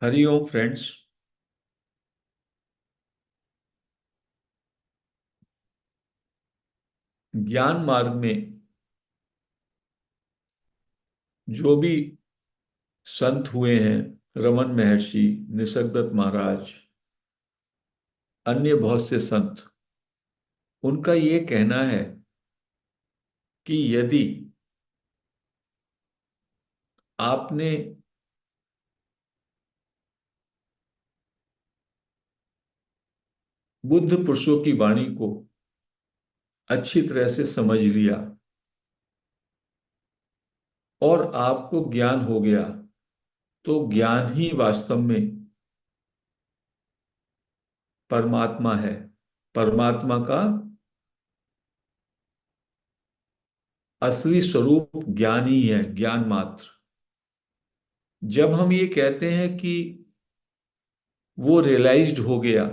Hariom friends. ज्ञान मार्ग में जो भी संत हुए हैं, रमन महर्षि, निसर्गदत्त महाराज, अन्य बहुत से संत, उनका ये कहना है कि यदि आपने बुद्ध पुरुषों की वाणी को अच्छी तरह से समझ लिया और आपको ज्ञान हो गया, तो ज्ञान ही वास्तव में परमात्मा है। परमात्मा का असली स्वरूप ज्ञान ही है, ज्ञान मात्र। जब हम ये कहते हैं कि वो रियलाइज्ड हो गया,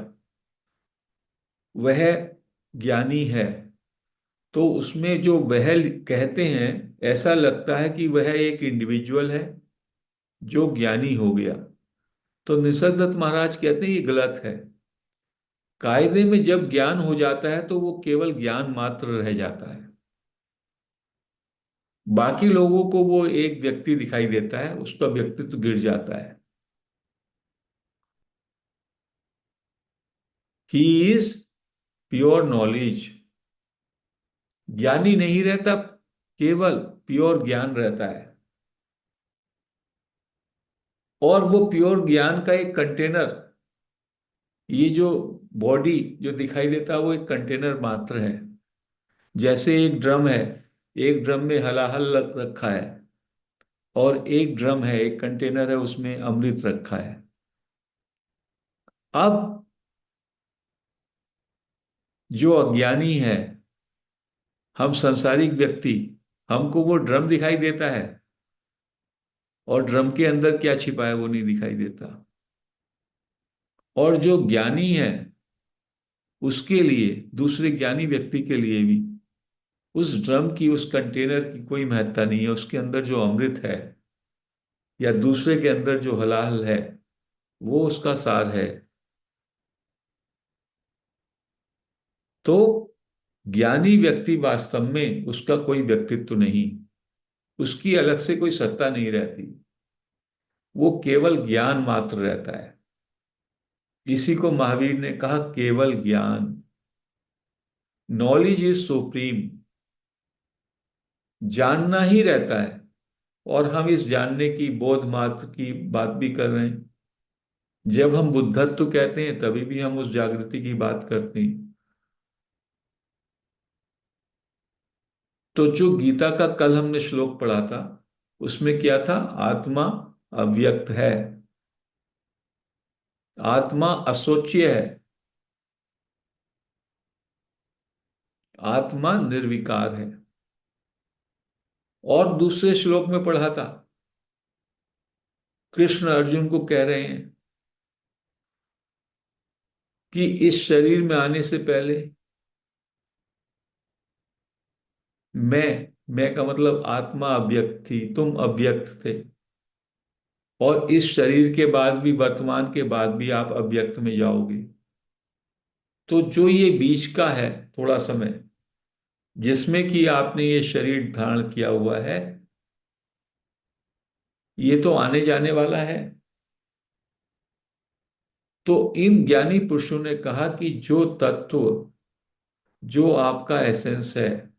वह ज्ञानी है, तो उसमें जो वह कहते हैं, ऐसा लगता है कि वह एक इंडिविजुअल है जो ज्ञानी हो गया। तो निसर्गदत्त महाराज कहते हैं ये गलत है। कायदे में जब ज्ञान हो जाता है तो वो केवल ज्ञान मात्र रह जाता है। बाकी लोगों को वो एक व्यक्ति दिखाई देता है, उसका व्यक्तित्व गिर जाता है। He is pure knowledge. ज्ञानी नहीं रहता, केवल प्योर ज्ञान रहता है। और वो प्योर ज्ञान का एक कंटेनर, ये जो बॉडी जो दिखाई देता है, वो एक कंटेनर मात्र है। जैसे एक ड्रम है, एक ड्रम में हलाहल रखा है, और एक ड्रम है, एक कंटेनर है, उसमें अमृत रखा है। अब जो अज्ञानी है, हम संसारिक व्यक्ति, हमको वो ड्रम दिखाई देता है, और ड्रम के अंदर क्या छिपा है वो नहीं दिखाई देता। और जो ज्ञानी है, उसके लिए, दूसरे ज्ञानी व्यक्ति के लिए भी उस ड्रम की, उस कंटेनर की कोई महत्ता नहीं है। उसके अंदर जो अमृत है, या दूसरे के अंदर जो हलाहल है, वो उसका सार है। तो ज्ञानी व्यक्ति वास्तव में उसका कोई व्यक्तित्व नहीं, उसकी अलग से कोई सत्ता नहीं रहती, वो केवल ज्ञान मात्र रहता है। इसी को महावीर ने कहा, केवल ज्ञान। Knowledge is supreme. जानना ही रहता है, और हम इस जानने की, बोध मात्र की बात भी कर रहे हैं। जब हम बुद्धत्व कहते हैं, तभी भी हम उस जागृति की बात करते हैं। तो जो गीता का कल हमने श्लोक पढ़ा था, उसमें क्या था? आत्मा अव्यक्त है, आत्मा असोच्य है, आत्मा निर्विकार है। और दूसरे श्लोक में पढ़ा था, कृष्ण अर्जुन को कह रहे हैं कि इस शरीर में आने से पहले मैं का मतलब आत्मा अव्यक्त थी, तुम अव्यक्त थे, और इस शरीर के बाद भी, वर्तमान के बाद भी आप अव्यक्त में जाओगे। तो जो ये बीच का है थोड़ा समय, जिसमें कि आपने ये शरीर धारण किया हुआ है, ये तो आने जाने वाला है। तो इन ज्ञानी पुरुषों ने कहा कि जो तत्व, जो आपका एसेंस है,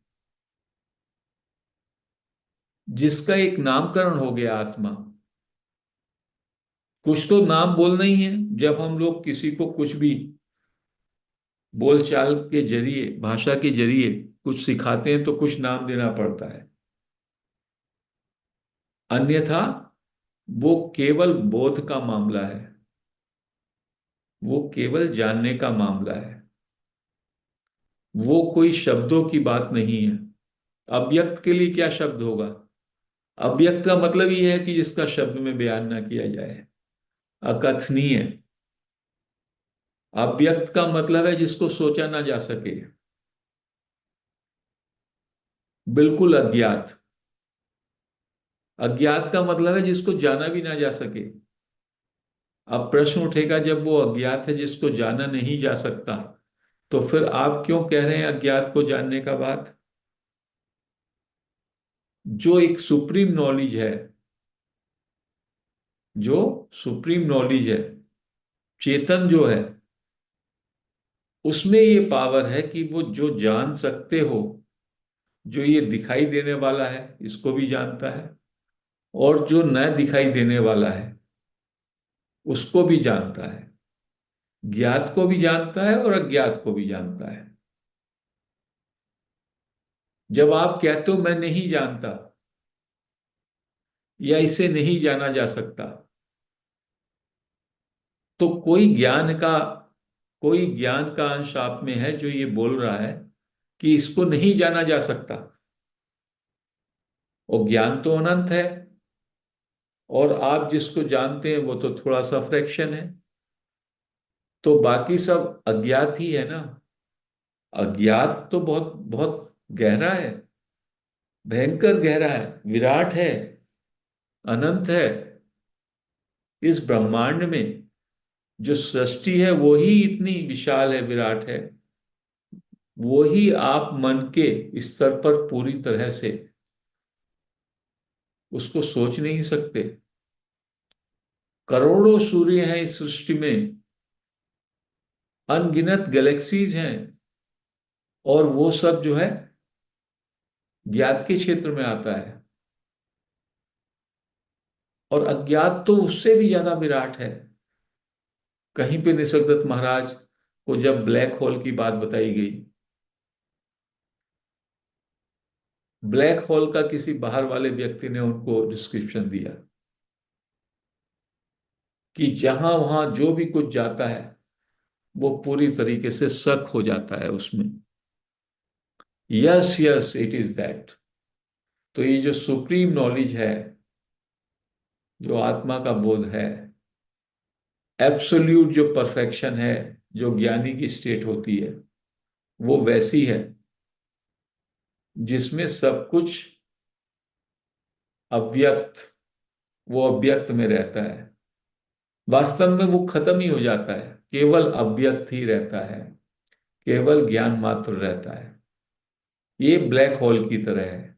जिसका एक नामकरण हो गया, आत्मा, कुछ तो नाम बोलना ही है। जब हम लोग किसी को कुछ भी बोलचाल के जरिए, भाषा के जरिए कुछ सिखाते हैं, तो कुछ नाम देना पड़ता है। अन्यथा वो केवल बोध का मामला है, वो केवल जानने का मामला है, वो कोई शब्दों की बात नहीं है। अव्यक्त के लिए क्या शब्द होगा? अव्यक्त का मतलब ये है कि जिसका शब्द में बयान ना किया जाए, अकथनीय। अव्यक्त का मतलब है जिसको सोचा ना जा सके, बिल्कुल अज्ञात। अज्ञात का मतलब है जिसको जाना भी ना जा सके। अब प्रश्न उठेगा, जब वो अज्ञात है जिसको जाना नहीं जा सकता, तो फिर आप क्यों कह रहे हैं अज्ञात को जानने का बात? जो एक सुप्रीम नॉलेज है, जो सुप्रीम नॉलेज है, चेतन जो है, उसमें ये पावर है कि वो जो जान सकते हो, जो ये दिखाई देने वाला है इसको भी जानता है, और जो न दिखाई देने वाला है उसको भी जानता है। ज्ञात को भी जानता है और अज्ञात को भी जानता है। जब आप कहते हो मैं नहीं जानता या इसे नहीं जाना जा सकता, तो कोई ज्ञान का अंश आप में है जो ये बोल रहा है कि इसको नहीं जाना जा सकता। और ज्ञान तो अनंत है, और आप जिसको जानते हैं वो तो थोड़ा सा फ्रैक्शन है, तो बाकी सब अज्ञात ही है ना। अज्ञात तो बहुत बहुत गहरा है, भयंकर गहरा है, विराट है, अनंत है। इस ब्रह्मांड में जो सृष्टि है वो ही इतनी विशाल है, विराट है। वो ही आप मन के स्तर पर पूरी तरह से उसको सोच नहीं सकते। करोड़ों सूर्य हैं इस सृष्टि में, अनगिनत गैलेक्सीज हैं, और वो सब जो है ज्ञात के क्षेत्र में आता है। और अज्ञात तो उससे भी ज्यादा विराट है। कहीं पे निसर्गदत्त महाराज को जब ब्लैक होल की बात बताई गई, ब्लैक होल का किसी बाहर वाले व्यक्ति ने उनको डिस्क्रिप्शन दिया कि जहां वहां जो भी कुछ जाता है वो पूरी तरीके से शक हो जाता है उसमें। Yes yes, it is that. तो ये जो सुप्रीम नॉलेज है, जो आत्मा का बोध है, एब्सोल्यूट जो परफेक्शन है, जो ज्ञानी की स्टेट होती है, वो वैसी है जिसमें सब कुछ अव्यक्त, वो अव्यक्त में रहता है। वास्तव में वो खत्म ही हो जाता है, केवल अव्यक्त ही रहता है, केवल ज्ञान मात्र रहता है। ये ब्लैक होल की तरह है।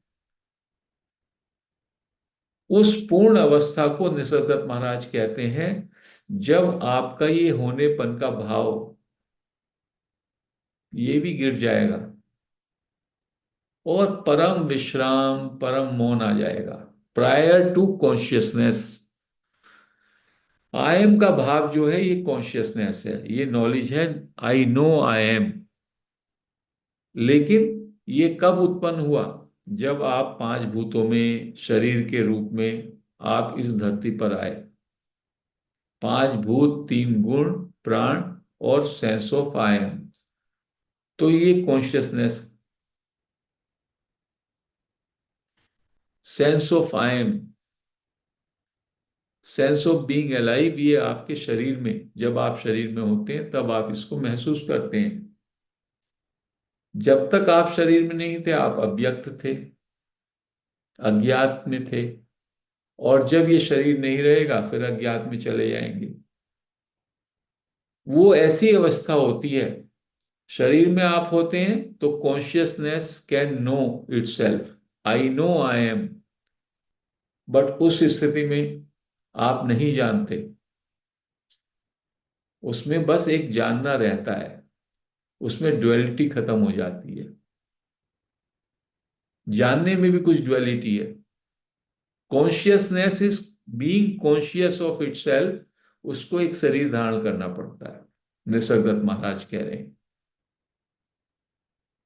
उस पूर्ण अवस्था को निसर्गदत्त महाराज कहते हैं, जब आपका ये होनेपन का भाव ये भी गिर जाएगा और परम विश्राम, परम मौन आ जाएगा, prior to consciousness. I am का भाव जो है ये कॉन्शियसनेस है, ये नॉलेज है। आई नो आई एम। लेकिन ये कब उत्पन्न हुआ? जब आप पांच भूतों में शरीर के रूप में आप इस धरती पर आए। पांच भूत, तीन गुण, प्राण और सेंस ऑफ आई एम। तो ये consciousness, sense of I am, sense of being alive, ये आपके शरीर में, जब आप शरीर में होते हैं तब आप इसको महसूस करते हैं। जब तक आप शरीर में नहीं थे आप अव्यक्त थे, अज्ञात में थे। और जब ये शरीर नहीं रहेगा फिर अज्ञात में चले जाएंगे। वो ऐसी अवस्था होती है, शरीर में आप होते हैं तो consciousness can know itself, I know I am. But उस स्थिति में आप नहीं जानते, उसमें बस एक जानना रहता है, उसमें ड्युअलिटी खत्म हो जाती है। जानने में भी कुछ ड्युअलिटी है। Consciousness is being conscious of itself, उसको एक शरीर धारण करना पड़ता है, निसर्गदत्त महाराज कह रहे हैं।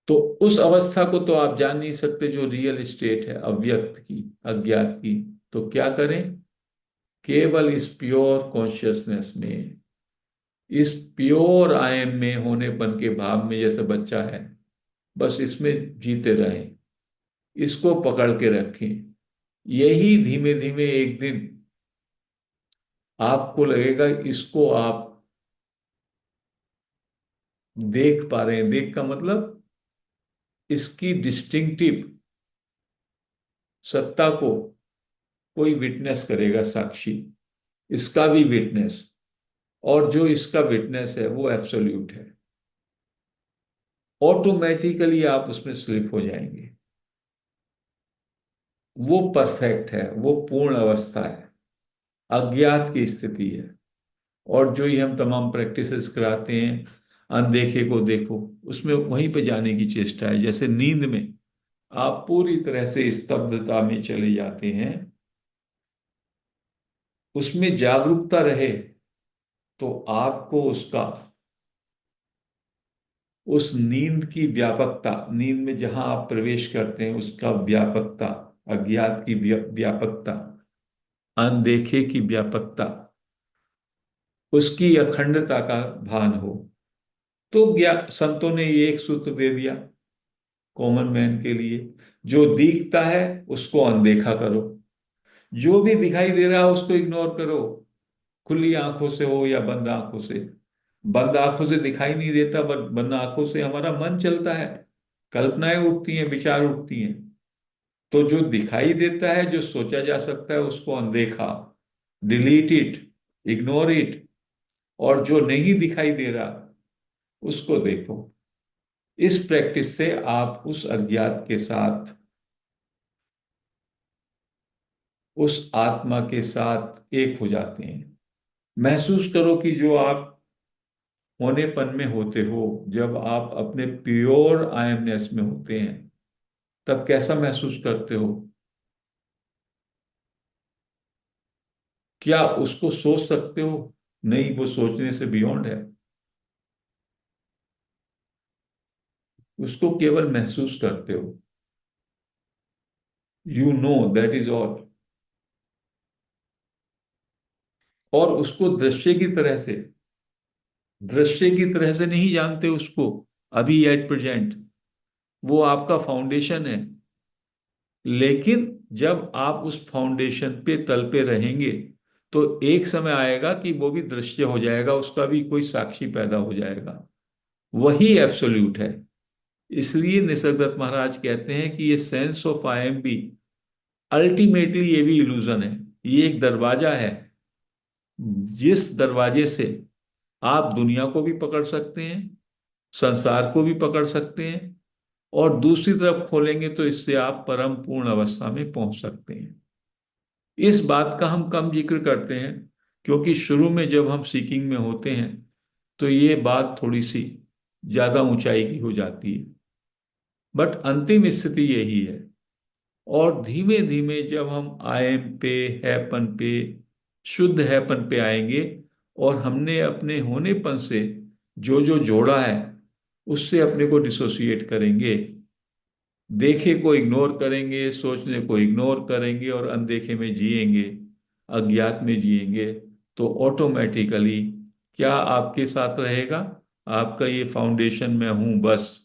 तो उस अवस्था को तो आप जान नहीं सकते जो रियल स्टेट है अव्यक्त की, अज्ञात की। तो क्या करें? केवल इस प्योर कॉन्शियसनेस में, इस प्योर आई एम में, होनेपन के भाव में, जैसे बच्चा है, बस इसमें जीते रहें, इसको पकड़ के रखें। यही धीमे धीमे एक दिन आपको लगेगा इसको आप देख पा रहे हैं। देख का मतलब इसकी डिस्टिंक्टिव सत्ता को कोई विटनेस करेगा, साक्षी, इसका भी विटनेस। और जो इसका विटनेस है वो एब्सोल्यूट है। ऑटोमेटिकली आप उसमें स्लिप हो जाएंगे। वो परफेक्ट है, वो पूर्ण अवस्था है, अज्ञात की स्थिति है। और जो ही हम तमाम प्रैक्टिसेस कराते हैं, अनदेखे को देखो, उसमें वहीं पे जाने की चेष्टा है। जैसे नींद में आप पूरी तरह से स्तब्धता में चले जाते हैं, उसमें जागरूकता रहे तो आपको उसका, उस नींद की व्यापकता, नींद में जहां आप प्रवेश करते हैं उसका व्यापकता, अज्ञात की व्यापकता, अनदेखे की व्यापकता, उसकी अखंडता का भान हो। तो संतों ने ये एक सूत्र दे दिया कॉमन मैन के लिए, जो दिखता है उसको अनदेखा करो, जो भी दिखाई दे रहा है उसको इग्नोर करो, खुली आंखों से हो या बंद आंखों से। बंद आंखों से दिखाई नहीं देता, बट बंद आंखों से हमारा मन चलता है, कल्पनाएं उठती हैं, विचार उठती हैं। तो जो दिखाई देता है, जो सोचा जा सकता है, उसको अनदेखा, डिलीट इट, इग्नोर इट। और जो नहीं दिखाई दे रहा उसको देखो। इस प्रैक्टिस से आप उस अज्ञात के साथ, उस आत्मा के साथ एक हो जाते हैं। महसूस करो कि जो आप होनेपन में होते हो, जब आप अपने प्योर आयमनेस में होते हैं, तब कैसा महसूस करते हो? क्या उसको सोच सकते हो? नहीं, वो सोचने से बियॉन्ड है। उसको केवल महसूस करते हो। You know, that is all. और उसको दृश्य की तरह से नहीं जानते उसको, अभी एट प्रेजेंट। वो आपका फाउंडेशन है। लेकिन जब आप उस फाउंडेशन पे, तल पे रहेंगे, तो एक समय आएगा कि वो भी दृश्य हो जाएगा, उसका भी कोई साक्षी पैदा हो जाएगा। वही एब्सोल्यूट है। इसलिए निसर्गदत्त महाराज कहते हैं कि ये सेंस ऑफ आई एम भी अल्टीमेटली ये भी इल्यूजन है। ये एक दरवाजा है, जिस दरवाजे से आप दुनिया को भी पकड़ सकते हैं, संसार को भी पकड़ सकते हैं, और दूसरी तरफ खोलेंगे तो इससे आप परम पूर्ण अवस्था में पहुंच सकते हैं। इस बात का हम कम जिक्र करते हैं, क्योंकि शुरू में जब हम सीकिंग में होते हैं तो ये बात थोड़ी सी ज्यादा ऊंचाई की हो जाती है। बट अंतिम स्थिति यही है। और धीमे धीमे जब हम आई एम पे, हैपन पे, शुद्ध हैपन पे आएंगे, और हमने अपने होनेपन से जो जो जोड़ा है उससे अपने को डिसोसिएट करेंगे, देखे को इग्नोर करेंगे, सोचने को इग्नोर करेंगे, और अनदेखे में जिएंगे, अज्ञात में जिएंगे, तो ऑटोमेटिकली क्या आपके साथ रहेगा? आपका ये फाउंडेशन मैं हूं बस।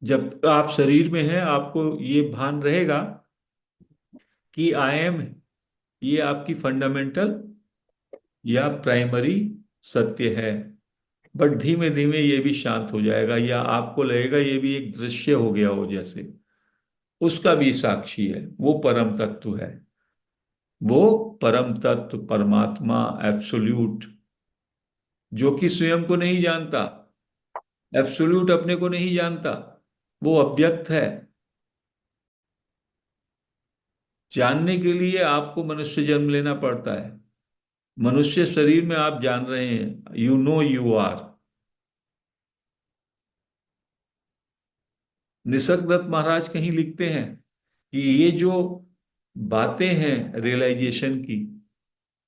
जब आप शरीर में हैं आपको ये भान रहेगा कि आई एम, ये आपकी फंडामेंटल या प्राइमरी सत्य है। बट धीमे धीमे ये भी शांत हो जाएगा, या आपको लगेगा ये भी एक दृश्य हो गया हो जैसे, उसका भी साक्षी है, वो परम तत्व है। वो परम तत्व, परमात्मा, एब्सोल्यूट, जो कि स्वयं को नहीं जानता, एब्सोल्यूट अपने को नहीं जानता, वो अव्यक्त है। जानने के लिए आपको मनुष्य जन्म लेना पड़ता है। मनुष्य शरीर में आप जान रहे हैं, you know you are. Nisargadatta Maharaj कहीं लिखते हैं कि ये जो बातें हैं रियलाइजेशन की,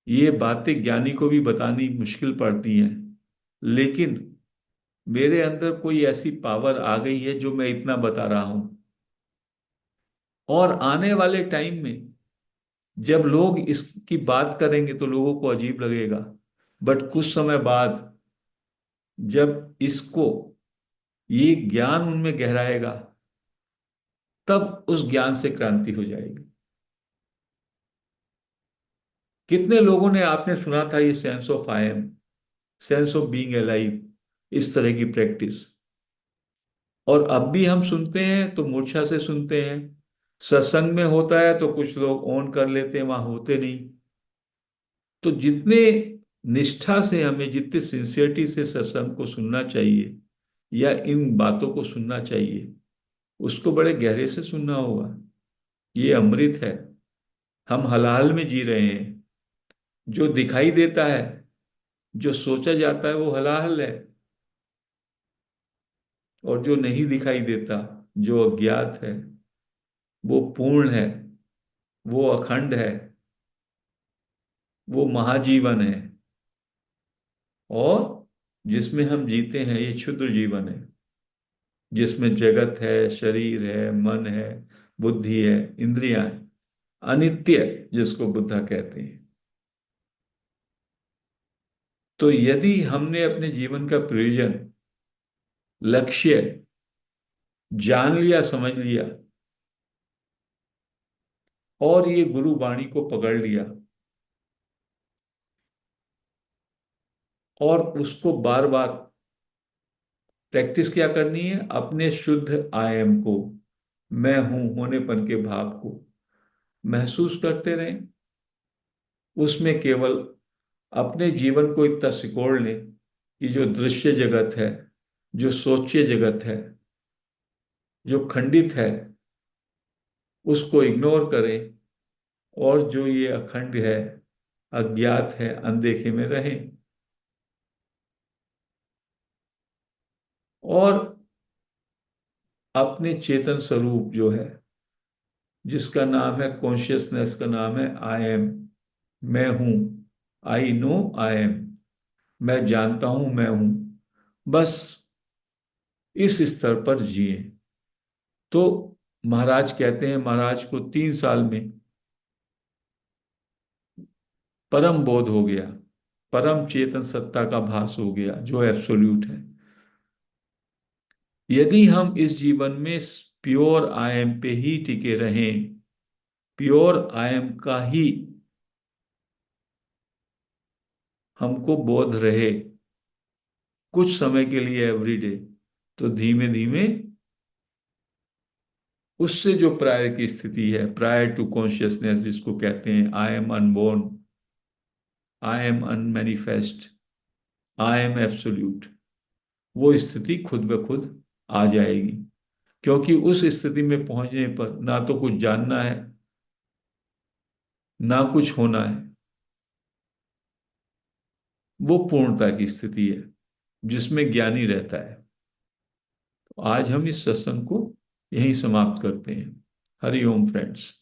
ये बातें ज्ञानी को भी बतानी मुश्किल पड़ती हैं, लेकिन मेरे अंदर कोई ऐसी पावर आ गई है जो मैं इतना बता रहा हूं। और आने वाले टाइम में जब लोग इसकी बात करेंगे तो लोगों को अजीब लगेगा, बट कुछ समय बाद जब इसको, ये ज्ञान उनमें गहराएगा, तब उस ज्ञान से क्रांति हो जाएगी। कितने लोगों ने, आपने सुना था ये sense of I am, sense of being alive, इस तरह की प्रैक्टिस, और अब भी हम सुनते हैं तो मूर्छा से सुनते हैं। सत्संग में होता है तो कुछ लोग ऑन कर लेते हैं, वहां होते नहीं। तो जितने निष्ठा से हमें जितनी सिंसियरिटी से सत्संग को सुनना चाहिए या इन बातों को सुनना चाहिए, उसको बड़े गहरे से सुनना होगा। ये अमृत है। हम हलाल में जी रहे हैं। जो दिखाई देता है, जो सोचा जाता है, वो हलाल है। और जो नहीं दिखाई देता, जो अज्ञात है, वो पूर्ण है, वो अखंड है, वो महाजीवन है। और जिसमें हम जीते हैं, ये क्षुद्र जीवन है, जिसमें जगत है, शरीर है, मन है, बुद्धि है, इंद्रियां हैं, अनित्य जिसको बुद्धा कहते हैं। तो यदि हमने अपने जीवन का प्रयोजन, लक्ष्य जान लिया, समझ लिया, और ये गुरु वाणी को पकड़ लिया, और उसको बार बार प्रैक्टिस क्या करनी है, अपने शुद्ध आई एम को, मैं हूं होनेपन के भाव को महसूस करते रहें। उसमें केवल अपने जीवन को इतना सिकोड़ लें कि जो दृश्य जगत है, जो सोच्य जगत है, जो खंडित है, उसको इग्नोर करें, और जो ये अखंड है, अज्ञात है, अनदेखे में रहें। और अपने चेतन स्वरूप जो है, जिसका नाम है कॉन्शियसनेस, का नाम है आई एम, मैं हूं, आई नो आई एम, मैं जानता हूं मैं हूं, बस इस स्तर पर जिए। तो महाराज कहते हैं, महाराज को 3 साल में परम बोध हो गया, परम चेतन सत्ता का भास हो गया, जो एब्सोल्यूट है। यदि हम इस जीवन में प्योर आई एम पे ही टिके रहें, प्योर आई एम का ही हमको बोध रहे कुछ समय के लिए एवरीडे, तो धीमे धीमे उससे जो प्रायर की स्थिति है, प्रायर टू कॉन्शियसनेस जिसको कहते हैं, I am unborn, I am unmanifest, I am absolute, वो स्थिति खुद ब खुद आ जाएगी। क्योंकि उस स्थिति में पहुंचने पर ना तो कुछ जानना है, ना कुछ होना है। वो पूर्णता की स्थिति है जिसमें ज्ञानी रहता है। तो आज हम इस सत्संग को यहीं समाप्त करते हैं। हरि ओम फ्रेंड्स।